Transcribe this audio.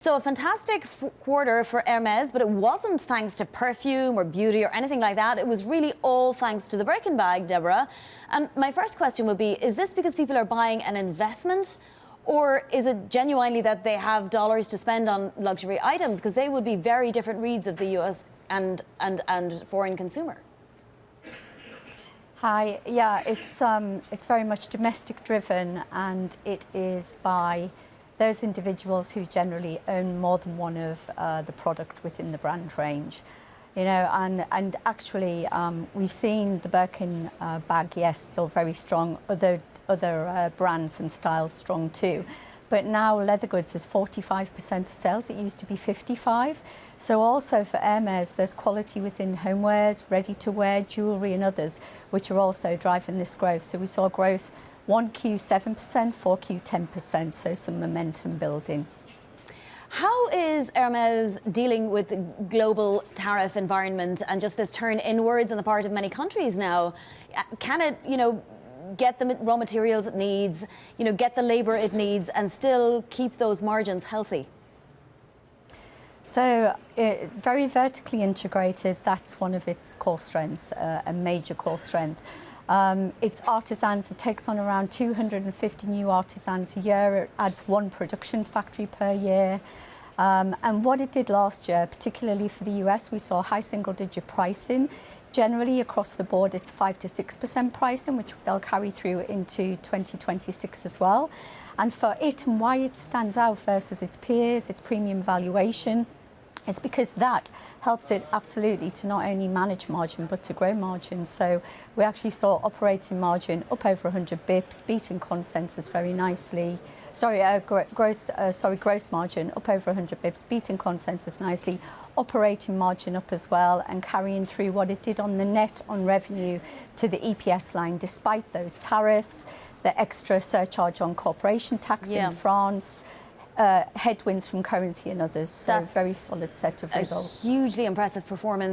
So a fantastic quarter for Hermès, but it wasn't thanks to perfume or beauty or anything like that. It was really all thanks to the Birkin bag, Deborah. And my first question would be, is this because people are buying an investment, or is it genuinely that they have dollars to spend on luxury items? Because they would be very different reads of the US and foreign consumer. Hi, yeah, it's very much domestic driven, and it is by those individuals who generally own more than one of the product within the brand range. You know, and actually we've seen the Birkin bag, yes, still very strong, other brands and styles strong too. But now leather goods is 45% of sales. It used to be 55%. So also for Hermès, there's quality within homewares, ready-to-wear, jewellery and others, which are also driving this growth. So we saw growth 1Q 7%, 4Q 10%, so some momentum building. How is Hermès dealing with the global tariff environment and just this turn inwards on the part of many countries now? Can it, get the raw materials it needs, get the labour it needs, and still keep those margins healthy? So very vertically integrated, that's one of its core strengths, a major core strength. It's artisans. It takes on around 250 new artisans a year. It adds one production factory per year. And what it did last year, particularly for the US, we saw high single-digit pricing. Generally, across the board, it's 5 to 6% pricing, which they'll carry through into 2026 as well. And for it, and why it stands out versus its peers, its premium valuation, is because that helps it absolutely to not only manage margin, but to grow margin. So we actually saw operating margin up over 100 bips, beating consensus very nicely. Gross margin up over 100 bips, beating consensus nicely. Operating margin up as well, and carrying through what it did on the net on revenue to the EPS line, despite those tariffs, the extra surcharge on corporation tax in France, headwinds from currency and others. So very solid set of results. A hugely impressive performance.